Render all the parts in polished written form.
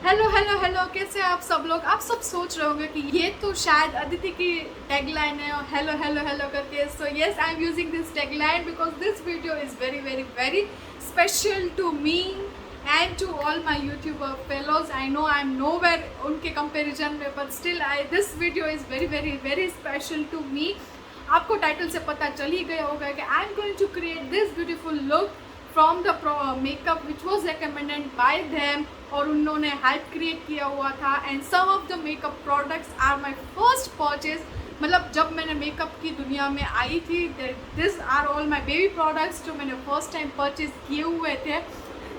Hello hello hello, कैसे आप सब लोग। आप सब सोच रहे होंगे कि ये तो शायद अदिति की टैगलाइन है, हेलो हेलो हेलो करके। So yes, I am using this tagline because this video is very very very special to me and to all my YouTuber fellows. I know I am nowhere उनके comparison में, but still I this video is very very very special to me. आपको title से पता चल ही गया होगा कि I am going to create this beautiful look from the makeup which was recommended by them, और उन्होंने हेल्प क्रिएट किया हुआ था। And some of the makeup products are my first purchase, मतलब जब मैंने मेकअप की दुनिया में आई थी, this are all my baby products जो मैंने फर्स्ट टाइम परचेज किए हुए थे।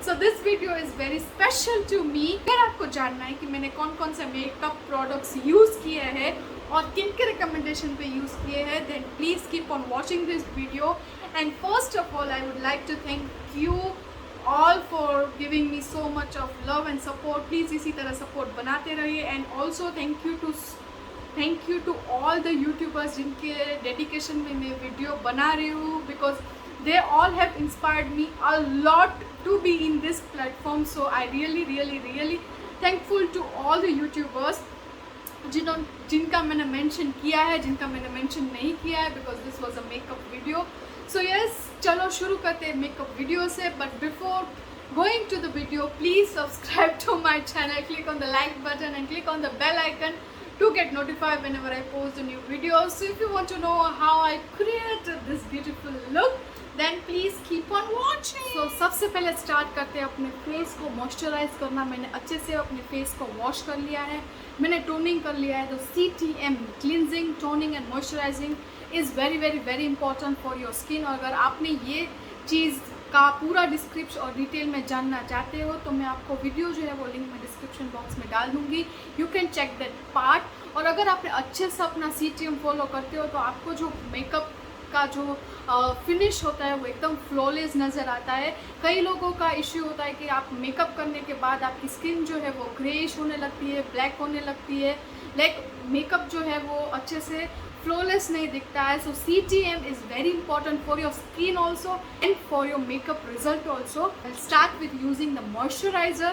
So this video is very special to me. अगर आपको जानना है कि मैंने कौन कौन से मेकअप प्रोडक्ट्स यूज़ किए हैं और किन के रिकमेंडेशन पे यूज़ किए हैं, then please keep on watching this video. And first of all I would like to thank you all for giving me so much of love and support. Please इसी तरह support बनाते रहिए। and also thank you to all the YouTubers जिनके dedication में मैं video बना रही हूँ, because they all have inspired me a lot to be in this platform. So I really really really thankful to all the YouTubers जिनका मैंने mention किया है, जिनका मैंने मेंशन नहीं किया है, because this was a makeup video. So yes, चलो शुरू करते हैं मेकअप वीडियो से। But before going to the video, please subscribe to my channel, click on the like button and click on the bell icon to get notified whenever I post a new video. So if you want to know how I created this beautiful look, then please keep on watching. So सबसे पहले start करते हैं अपने face को moisturise करना। मैंने अच्छे से अपने फेस को वॉश कर लिया है, मैंने टोनिंग कर लिया है। तो CTM cleansing, toning and moisturising is very very very important for your skin. और अगर आपने ये चीज़ का पूरा डिस्क्रिप्शन और डिटेल में जानना चाहते हो तो मैं आपको वीडियो जो है वो लिंक में डिस्क्रिप्शन बॉक्स में डाल दूँगी, you can check that part. और अगर आपने अच्छे से अपना CTM फॉलो करते हो तो आपको जो मेकअप का जो फिनिश होता है वो एकदम फ्लॉलेस नज़र आता है। कई लोगों का इश्यू होता है कि आप मेकअप करने के बाद आपकी स्किन जो है वो ग्रेइश होने लगती है, ब्लैक होने लगती है, लाइक मेकअप जो है वो अच्छे से flawless नहीं दिखता है। So CTM is very important for your skin also and for your makeup result also. I'll start with using the moisturizer,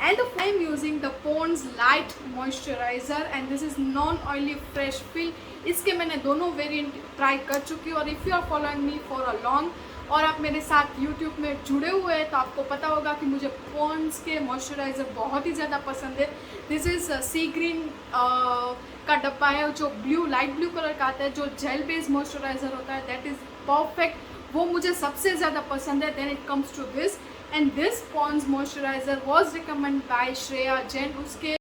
and I'm using the Pond's Light Moisturizer and this is non-oily fresh feel. इसके मैंने दोनों variant try कर चुकी हूँ। और if you are following me for a long और आप मेरे साथ YouTube में जुड़े हुए हैं तो आपको पता होगा कि मुझे पॉन्ड्स के मॉइस्चराइज़र बहुत ही ज़्यादा पसंद है। दिस इज़ सी ग्रीन का डब्बा है जो ब्लू, लाइट ब्लू कलर का आता है, जो जेल बेस्ड मॉइस्चराइज़र होता है, दैट इज़ परफेक्ट, वो मुझे सबसे ज़्यादा पसंद है। Then it comes to this, and this Pond's moisturiser was recommend by Shreya Jain. उसके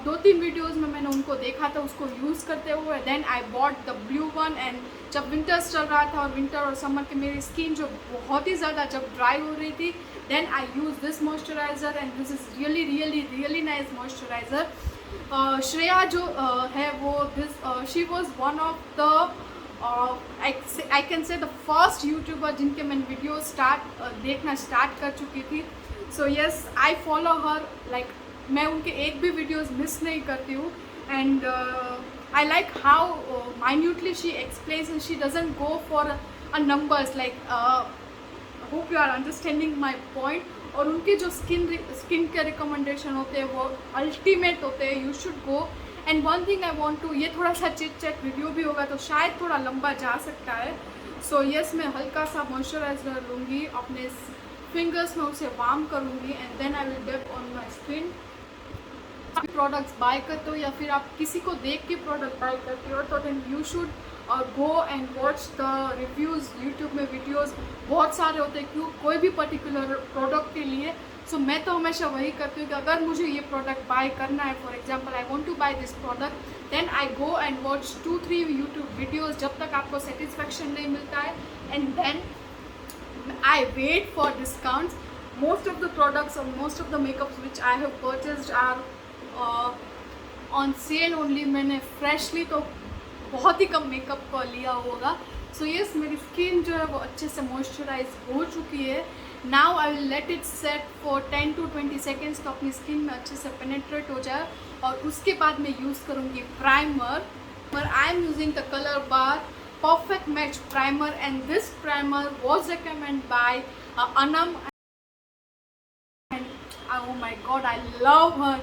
2-3 वीडियोज़ में मैंने उनको देखा था उसको यूज़ करते हुए। Then I bought the blue one, and जब विंटर्स चल रहा था और विंटर और समर के मेरी स्किन जो बहुत ही ज़्यादा जब ड्राई हो रही थी, then I use this moisturiser and this is really really really nice moisturiser. Shreya जो है वो she was one of the I can say the first YouTuber जिनके मैंने वीडियो देखना स्टार्ट कर चुकी थी। So yes, I follow her, like मैं उनके एक भी वीडियोस मिस नहीं करती हूँ। And I like how minutely she explains and she doesn't go for a numbers, like hope you are understanding my point. और उनके जो स्किन के रिकमेंडेशन होते हैं वो अल्टीमेट होते हैं, you should go. And one thing I want to, ये थोड़ा सा चिट चैट वीडियो भी होगा तो शायद थोड़ा लंबा जा सकता है। सो यस, मैं हल्का सा मॉइस्चराइजर लूँगी, अपने फिंगर्स में उसे वार्म करूँगी and then I will dab on my skin. Products buy करते हो या फिर आप किसी को देख के प्रोडक्ट बाय करते हो तो then you should go and watch the reviews. YouTube में वीडियोस बहुत सारे होते हैं क्यों कोई भी पर्टिकुलर प्रोडक्ट के लिए। सो मैं तो हमेशा वही करती हूँ कि अगर मुझे ये प्रोडक्ट बाय करना है, for example I want to buy this product, then I go and watch 2-3 YouTube videos जब तक आपको सेटिस्फेक्शन नहीं मिलता है, and then I wait for discounts. Most of the products or most of the makeups which I have purchased are on sale only. मैंने freshly तो बहुत ही कम makeup लिया होगा। सो यस, मेरी स्किन जो है वो अच्छे से मॉइस्चराइज हो चुकी है। Now I will let it set for 10 to 20 seconds तो अपनी स्किन में अच्छे से पेनेट्रेट हो जाए, और उसके बाद मैं यूज़ करूँगी primer. I am using the colour bar perfect match primer, and this primer was recommend by Anam. oh my god, I love her.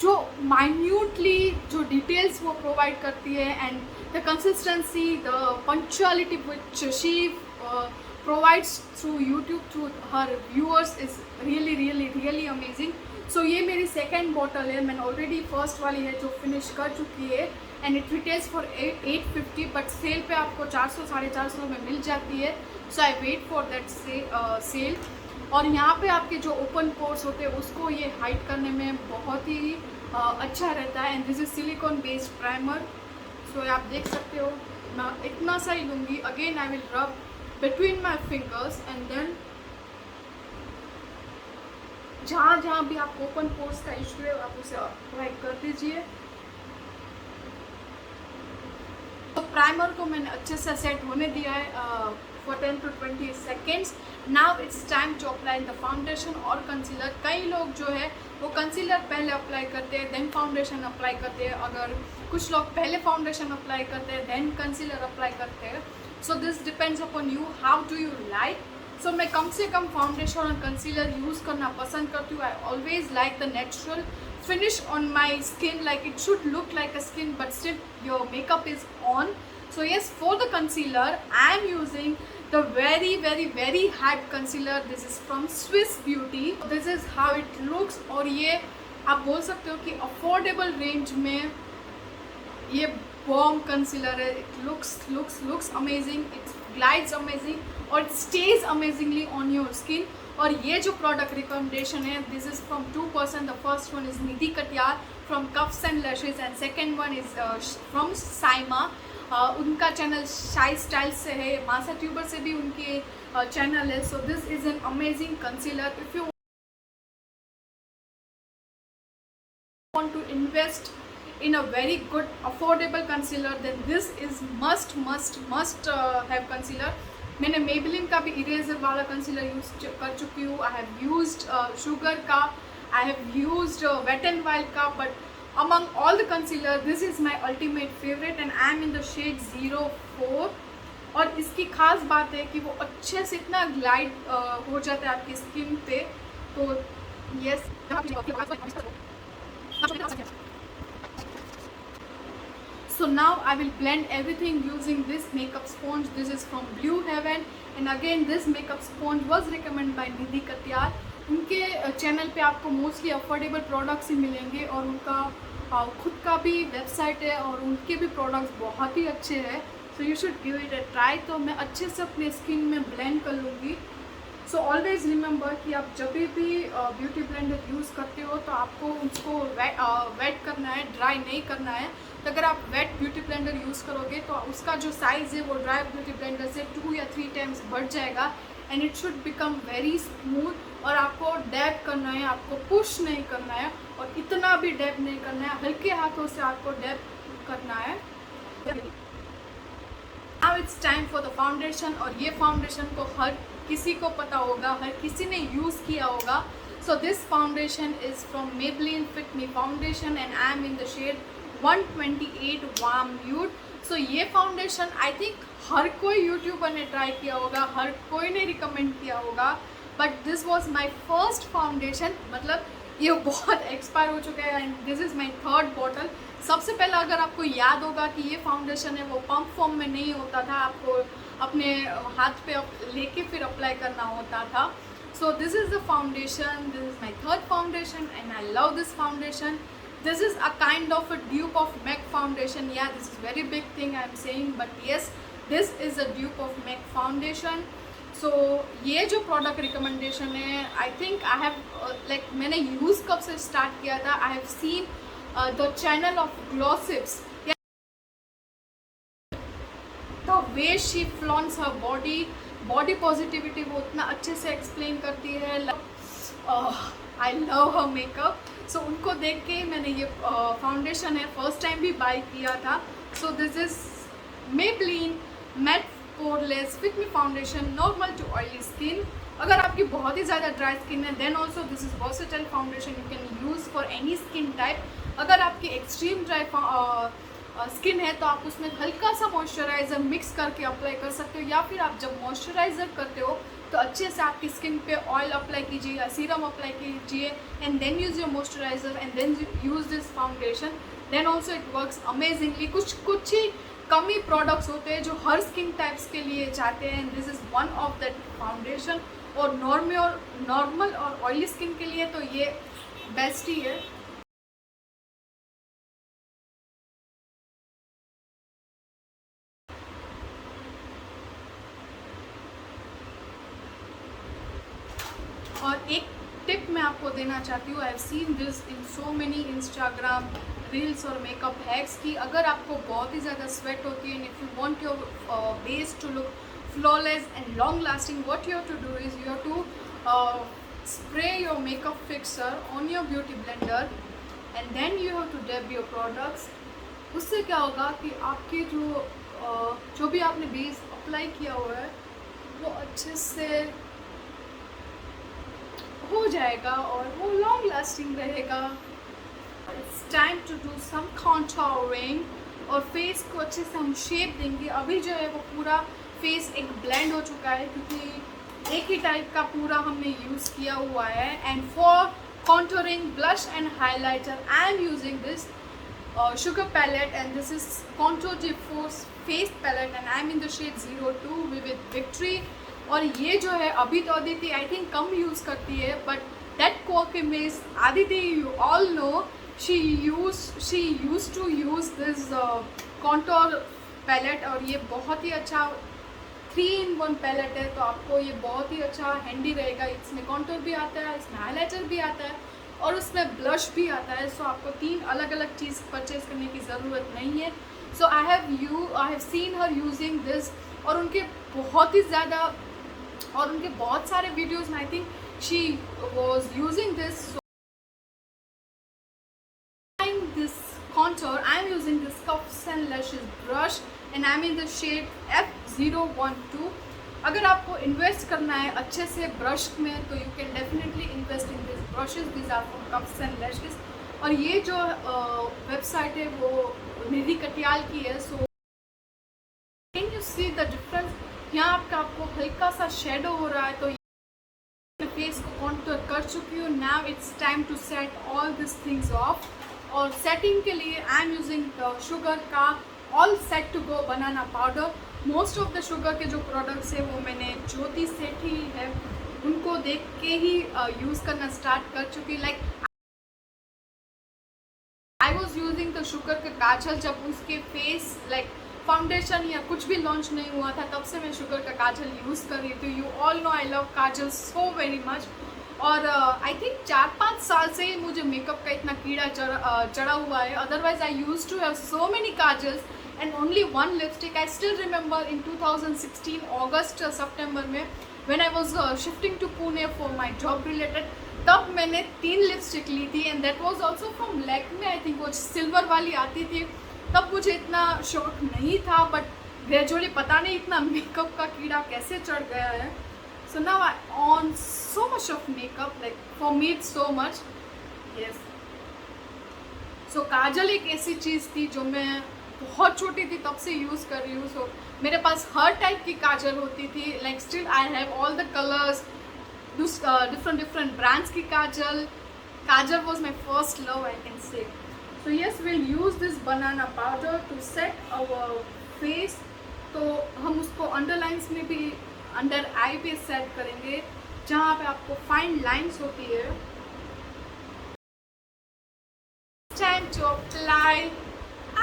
जो minutely जो details वो provide करती है, and the consistency, the punctuality which she provides through YouTube to her viewers is really really really amazing. So ये मेरी second bottle है, मैंने already first वाली है जो finish कर चुकी है, and it retails for 850, but cell पे आपको 400-450 में मिल जाती है. So I wait for that sale. और यहाँ पे आपके जो ओपन पोर्स होते हैं उसको ये हाइड करने में बहुत ही अच्छा रहता है. And this is silicon based primer. So आप देख सकते हो, मैं इतना सा ही लूँगी. Again I will rub between my fingers, and then जहाँ जहाँ भी आप ओपन पोर्स का इशू है आप उसे अप्लाई कर दीजिए. तो प्राइमर को मैंने अच्छे से सेट होने दिया है for 10 to 20 seconds. Now it's time to apply the foundation और concealer. कई लोग जो है वो concealer पहले अप्लाई करते हैं then foundation अप्लाई करते हैं. अगर कुछ लोग पहले foundation अप्लाई करते हैं then concealer अप्लाई करते हैं. So this depends upon you, how do you like. So मैं कम से कम foundation और concealer यूज़ करना पसंद करती हूँ. I always like the natural finish on my skin, like it should look like a skin but still your makeup is on. So yes, for the concealer I am using the very very very hype concealer. This is from Swiss Beauty. This is how it looks. और ये आप बोल सकते हो कि affordable range में ये bomb concealer है. It looks amazing. It glides amazing और it stays amazingly on your skin. और ये जो product recommendation है, this is from 2 person. The first one is Nidhi Katyar from Cuffs and Lashes, and second one is from Saima. उनका channel शाई style से है, मासा ट्यूबर से भी उनके चैनल है. सो this is an amazing concealer. If you want to invest in a very good affordable concealer, then this is must have concealer. मैंने Maybelline का भी इरेजर वाला कंसीलर यूज कर चुकी हूँ. आई हैव यूज्ड शुगर का, I have used Wet and Wild का, but among all the concealer this is my ultimate favorite and I am in the shade 04. और इसकी खास बात है कि वो अच्छे से इतना ग्लाइड हो जाता है आपकी स्किन पे. तो yes, so now I will blend everything using this makeup sponge. This is from Blue Heaven, and again this makeup sponge was recommended by Nidhi Katyar. उनके चैनल पे आपको मोस्टली अफोर्डेबल प्रोडक्ट्स ही मिलेंगे और उनका खुद का भी वेबसाइट है और उनके भी प्रोडक्ट्स बहुत ही अच्छे हैं. So you should give it a try. तो मैं अच्छे से अपने स्किन में ब्लेंड कर लूँगी. सो ऑलवेज़ रिमेंबर कि आप जब भी ब्यूटी ब्लेंडर यूज़ करते हो तो आपको उसको वेट करना है, ड्राई नहीं करना है. तो अगर आप वेट ब्यूटी ब्लेंडर यूज़ करोगे तो उसका जो साइज़ है वो ड्राई ब्यूटी ब्लेंडर से 2 या 3 टाइम्स बढ़ जाएगा. And it should become very smooth. और आपको डैब करना है, आपको पुश नहीं करना है और इतना भी डैब नहीं करना है, हल्के हाथों से आपको डैब करना है. Now it's time for the foundation. और ये फाउंडेशन को हर किसी को पता होगा, हर किसी ने यूज़ किया होगा. So this foundation is from Maybelline Fit Me foundation and I am in the shade 128 warm nude. So ये फाउंडेशन आई थिंक हर कोई यूट्यूबर ने ट्राई किया होगा, हर कोई ने रिकमेंड किया होगा, but this was my first foundation. मतलब ये बहुत एक्सपायर हो चुका है and this is my 3rd bottle. सबसे पहले अगर आपको याद होगा कि ये फाउंडेशन है वो पंप फॉर्म में नहीं होता था, आपको अपने हाथ पे लेके फिर अप्लाई करना होता था. So this is the foundation. This is my 3rd foundation and I love this foundation. This is a kind of a dupe of MAC foundation. Yeah, this is very big thing I am saying, but yes, this is a dupe of MAC foundation. So ये जो product recommendation है, I think I have like मैंने use कब से start किया था. I have seen the channel of Glossips. The way she flaunts her body positivity वो उतना अच्छे से explain करती है. I love her makeup. सो उनको देख के मैंने ये फाउंडेशन है फर्स्ट टाइम भी बाय किया था. So this is Maybelline matte poreless Fit Me foundation normal to oily skin. अगर आपकी बहुत ही ज़्यादा ड्राई स्किन है then also this is versatile foundation. You can use for any skin type. अगर आपकी एक्सट्रीम ड्राई स्किन है तो आप उसमें हल्का सा मॉइस्चराइज़र मिक्स करके अप्लाई कर सकते हो, या फिर आप जब मॉइस्चराइज़र करते हो तो अच्छे से आपकी स्किन पे ऑयल अप्लाई कीजिए या सीरम अप्लाई कीजिए and then use your moisturiser and then use this foundation, then also it works amazingly. कुछ ही कम ही प्रोडक्ट्स होते हैं जो हर स्किन टाइप्स के लिए चाहते हैं, this is one of that foundation. और नॉर्मल और ऑयली स्किन के लिए तो ये बेस्ट ही है। और एक टिप मैं आपको देना चाहती हूँ, I have seen this in so many Instagram reels और मेकअप हैक्स कि अगर आपको बहुत ही ज़्यादा स्वेट होती है and if you want your base to look flawless and long lasting, what you have to do is you have to spray your makeup fixer on your beauty blender and then you have to dab your products। उससे क्या होगा कि आपके जो भी आपने base apply किया हुआ है वो अच्छे से हो जाएगा और वो लॉन्ग लास्टिंग रहेगा। It's time to do some contouring और फेस को अच्छे से हम शेप देंगे। अभी जो है वो पूरा फेस एक ब्लेंड हो चुका है क्योंकि एक ही टाइप का पूरा हमने यूज़ किया हुआ है। And for contouring blush and highlighter I am using this sugar palette and this is Contour de Force face palette and I am in the shade 02 with Victory। और ये जो है अभी तो अदिति आई थिंक कम यूज़ करती है, but that कोके miss Aditi you all know she use to use this contour palette और ये बहुत ही अच्छा 3-in-1 पैलेट है, तो आपको ये बहुत ही अच्छा हैंडी रहेगा। इसमें कॉन्टोर भी आता है, इसमें हाईलाइटर भी आता है और उसमें ब्लश भी आता है। सो आपको 3 अलग अलग चीज़ परचेज करने की ज़रूरत नहीं है। So I have seen her using this और उनके बहुत सारे वीडियोज़ में I think she was using this. This contour I am using this Cuffs and Lashes brush and I am in the shade F012। अगर आपको invest करना है अच्छे से ब्रश में तो you can definitely invest in this brushes, this are from coughs and Lashes. और ये जो वेबसाइट है वो निधि कटियाल की है। So can you see the difference, यहाँ आपको हल्का सा शेडो हो रहा है तो मैं फेस को कॉन्टूर कर चुकी हूँ। Now it's time to set all this things off. और सेटिंग के लिए आई एम यूजिंग शुगर का all set to go banana powder. Most of the Sugar के जो प्रोडक्ट्स है वो मैंने ज्योति सेठ ही है उनको देख के ही यूज़ करना स्टार्ट कर चुकी। Like I was using the Sugar के काजल जब उसके फेस लाइक फाउंडेशन या कुछ भी लॉन्च नहीं हुआ था, तब से मैं शुगर का काजल यूज़ कर रही थी। You all no I love Kajal so very much. और आई थिंक 4-5 साल से ही मुझे मेकअप का इतना कीड़ा चढ़ा हुआ है। Otherwise I use to have so many kajals and only one lipstick. I still remember in 2016 अगस्त सितंबर में when I was shifting to Pune for my job related, तब मैंने 3 लिपस्टिक ली थी and that was also from Lakme. I think वो silver वाली आती थी, तब मुझे इतना शौक नहीं था, बट ग्रेजुअली पता नहीं इतना मेकअप का कीड़ा कैसे चढ़ गया है। So now I on so much of makeup, like for me it's so much, yes। So काजल एक ऐसी चीज़ थी जो मैं बहुत छोटी थी तब से यूज़ कर रही हूँ। So मेरे पास हर टाइप की काजल होती थी, like still I have all the colors, different brands की काजल was my first love, I can say। So yes, we'll use this banana powder to set our face। तो हम उसको अंडरलाइंस में भी अंडर आई पे सेट करेंगे जहाँ पे आपको फाइन लाइंस होती है। Time to apply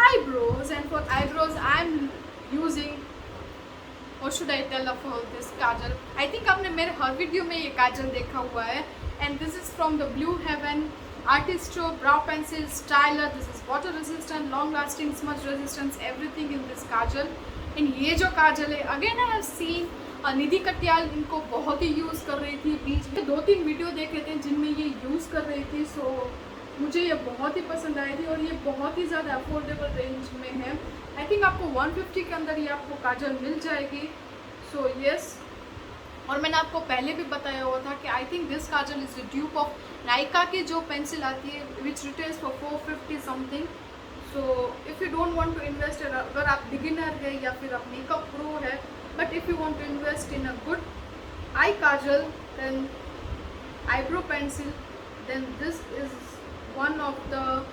eyebrows and for eyebrows I am using और should I tell for this kajal. I think आपने मेरे हर वीडियो में ये काजल देखा हुआ है and this is from the blue heaven artisto brow pencil styler. This is water resistant, long lasting, smudge resistance, everything in this kajal. And ये जो काजल है again I have seen Nidhi Katiyal इनको बहुत ही यूज़ कर रही थी। बीच में 2-3 वीडियो देखे थे जिनमें ये यूज़ कर रही थी। सो मुझे ये बहुत ही पसंद आई थी और ये बहुत ही ज़्यादा अफोर्डेबल रेंज में है। आई थिंक आपको 150 के अंदर ये आपको काजल मिल जाएगी। सो येस, और मैंने आपको पहले भी बताया हुआ था कि I think this kajal is the dupe of Nykaa की जो पेंसिल आती है which retails for 450 something. So if you don't want to invest, अगर आप बिगिनर है या फिर आप मेकअप प्रो है, but if you want to invest in a good eye kajal, then eyebrow pencil, then this is one of the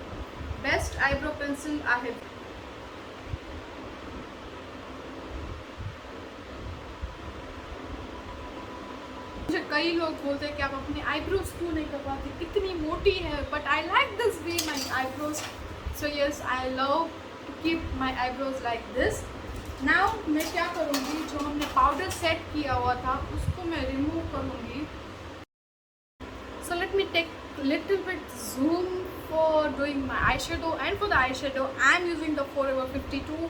best eyebrow pencil I have. मुझे कई लोग बोलते हैं कि आप अपनी आईब्रोज क्यों नहीं करवाती, कितनी मोटी है, but I like this way my eyebrows. So yes, I love to keep my eyebrows like this. Now मैं क्या करूँगी, जो हमने पाउडर सेट किया हुआ था उसको मैं रिमूव करूँगी. So let me take little bit zoom for doing my eye shadow. And for the eye shadow I am using the Forever 52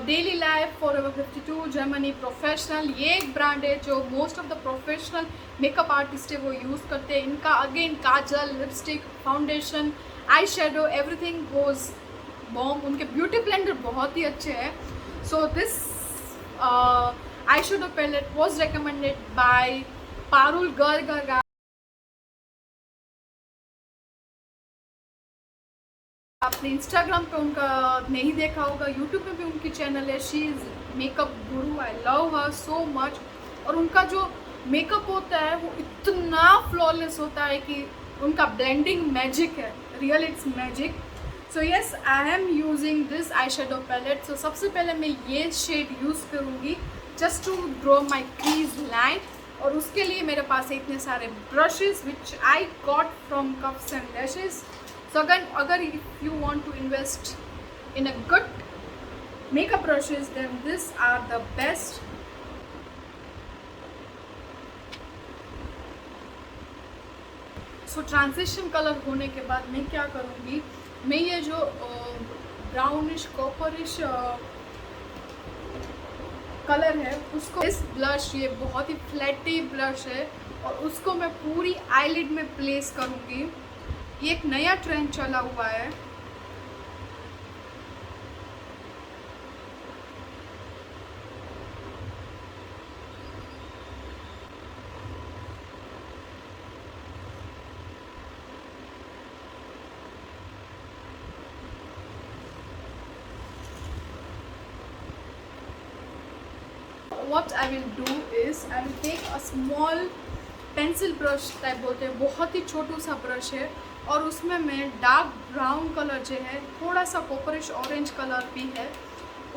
daily life Forever 52 Germany professional. ये एक ब्रांड है जो most of the professional makeup artist है वो use करते हैं. इनका again kajal, lipstick, foundation, eye shadow, everything goes bomb. उनके ब्यूटी ब्लेंडर बहुत ही अच्छे हैं. So this eye shadow palette was recommended by Parul Garg. आपने इंस्टाग्राम पे उनका नहीं देखा होगा, यूट्यूब पे भी उनकी चैनल है. She is makeup Guru. I love her so much. और उनका जो मेकअप होता है वो इतना फ्लॉलेस होता है कि उनका ब्लेंडिंग मैजिक है. Real it's magic. So yes, I am using this eye shadow palette. So सबसे पहले मैं ये शेड यूज़ करूँगी just to draw my crease line. और उसके लिए मेरे पास है इतने सारे brushes which I got from coughs and lashes. So again, अगर if you want to invest in a good makeup brushes, then these are the best. So transition color होने के बाद मैं क्या करूँगी, मैं ये जो ब्राउनिश कॉपरिश कलर है उसको, इस ब्लश, ये बहुत ही फ्लैटी ब्लश है, और उसको मैं पूरी आईलिड में प्लेस करूँगी. ये एक नया ट्रेंड चला हुआ है. What I will do is I will take a small pencil brush type बोलते हैं, बहुत ही छोटू सा ब्रश है, और उसमें मैं डार्क ब्राउन कलर जो है, थोड़ा सा कॉपरिश ऑरेंज कलर भी है,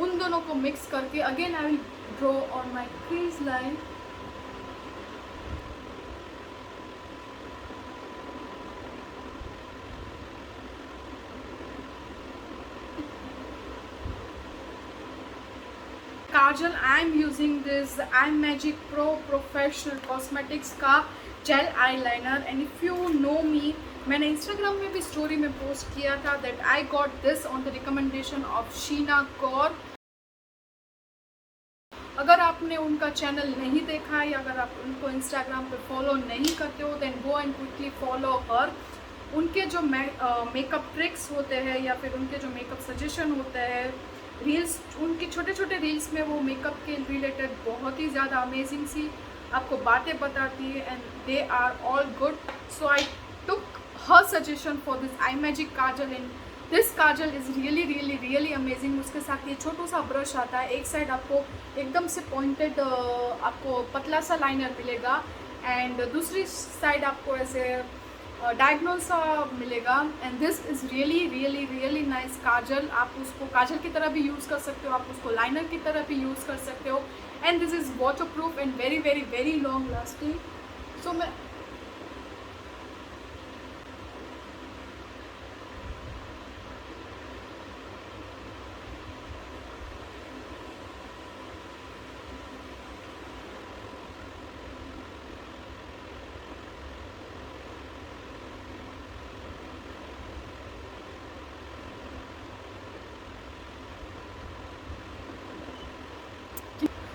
उन दोनों को मिक्स करके again I will draw on my crease line. Kajal I am using this eye magic pro professional cosmetics का gel eyeliner. And if you know me, मैंने इंस्टाग्राम में भी स्टोरी में पोस्ट किया था that I got this on the recommendation of Sheena Kaur. अगर आपने उनका चैनल नहीं देखा है या अगर आप उनको इंस्टाग्राम पे फॉलो नहीं करते हो, then go and quickly follow her. उनके जो मेकअप ट्रिक्स होते हैं या फिर उनके जो मेकअप सजेशन होते हैं, रील्स, उनके छोटे छोटे रील्स में वो मेकअप के रिलेटेड बहुत ही ज़्यादा अमेजिंग सी आपको बातें बताती है, and they are all good. So I took her suggestion for this eye magic kajal, and this kajal is really really really amazing. उसके साथ ये छोटू सा ब्रश आता है, एक साइड आपको एकदम से पॉइंटेड आपको पतला सा लाइनर मिलेगा, एंड दूसरी साइड आपको ऐसे डायगोनल सा मिलेगा. And this is really really really nice kajal. आप उसको काजल की तरह भी यूज़ कर सकते हो, आप उसको लाइनर की तरह भी यूज़ कर सकते हो. And this is waterproof and very very very long lasting. So मैं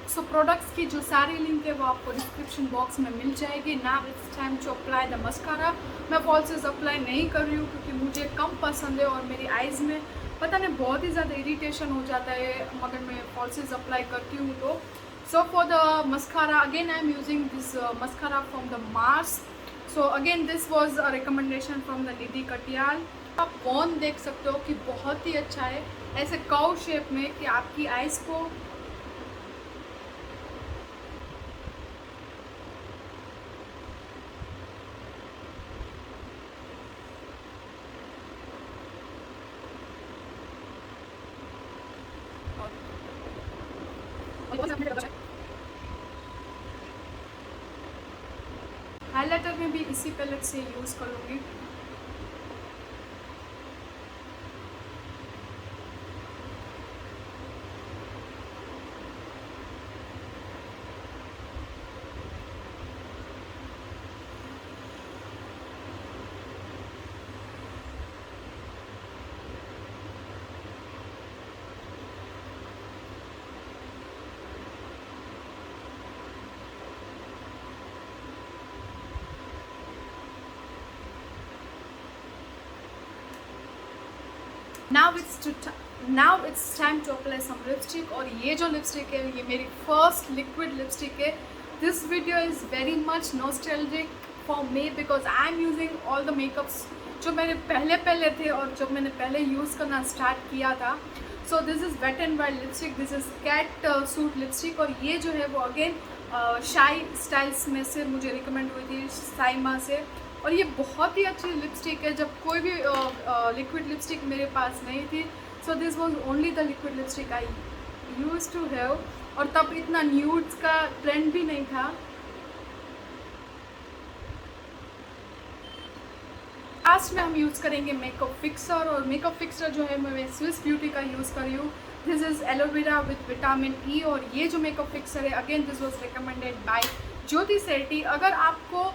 सो प्रोडक्ट्स की जो सारी लिंक है वो आपको डिस्क्रिप्शन बॉक्स में मिल जाएगी. Now it's time to apply the mascara. मैं फॉल्सेस अप्लाई नहीं कर रही हूँ क्योंकि मुझे कम पसंद है और मेरी आइज़ में पता नहीं बहुत ही ज़्यादा इरिटेशन हो जाता है अगर मैं फॉल्सेस अप्लाई करती हूँ तो. So for the mascara again I am using this mascara from the Mars. So again this was a recommendation from the Nidhi Katiyal. आप कौन देख सकते हो कि बहुत ही अच्छा है, ऐसे कर्व शेप में कि आपकी आइज़ को हाइलाइटर में भी इसी पैलेट से यूज़ करूँगी। Now it's time to apply some lipstick. और ये जो लिपस्टिक है ये मेरी फर्स्ट लिक्विड लिपस्टिक है। This video is very much nostalgic for me because I am using all the makeups जो मेरे पहले थे और जब मैंने पहले यूज़ करना स्टार्ट किया था। So this is Wet and Wild lipstick, this is catsuit lipstick. और ये जो है वो अगेन शाई स्टाइल्स में से मुझे रिकमेंड हुई थी साइमा से। और ये बहुत ही अच्छी लिपस्टिक है जब कोई भी लिक्विड लिपस्टिक मेरे पास नहीं थी। So this was only the liquid lipstick I use to have. और तब इतना न्यूड्स का ट्रेंड भी नहीं था। लास्ट में हम यूज़ करेंगे मेकअप फिक्सर। और मेकअप फिक्सर जो है मैं स्विस ब्यूटी का यूज़ कर रही हूँ। This is aloe vera with vitamin E. और ये जो मेकअप फिक्सर है again this was recommended by Jyoti Sethi. अगर आपको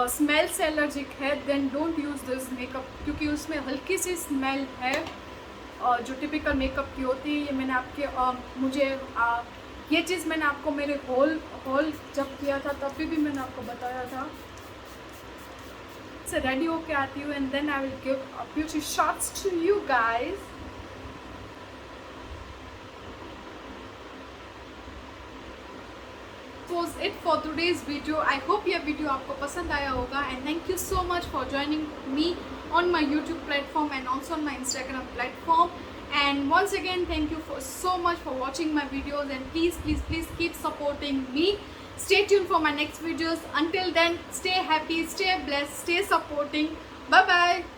स्मेल से एलर्जिक है then don't use this makeup, क्योंकि उसमें हल्की सी स्मेल है जो टिपिकल मेकअप की होती है। ये मैंने आपके ये चीज़ मैंने आपको मेरे हॉल जब किया था तभी भी मैंने आपको बताया था। से रेडी होके आती हूँ and then I will give a beauty shots to you guys. was it for today's video. I hope ये वीडियो आपको पसंद आया होगा and thank you so much for joining me on my YouTube platform and also on my Instagram platform. And once again thank you so much for watching my videos and please keep supporting me. Stay tuned for my next videos. Until then, stay happy, stay blessed, stay supporting. Bye bye.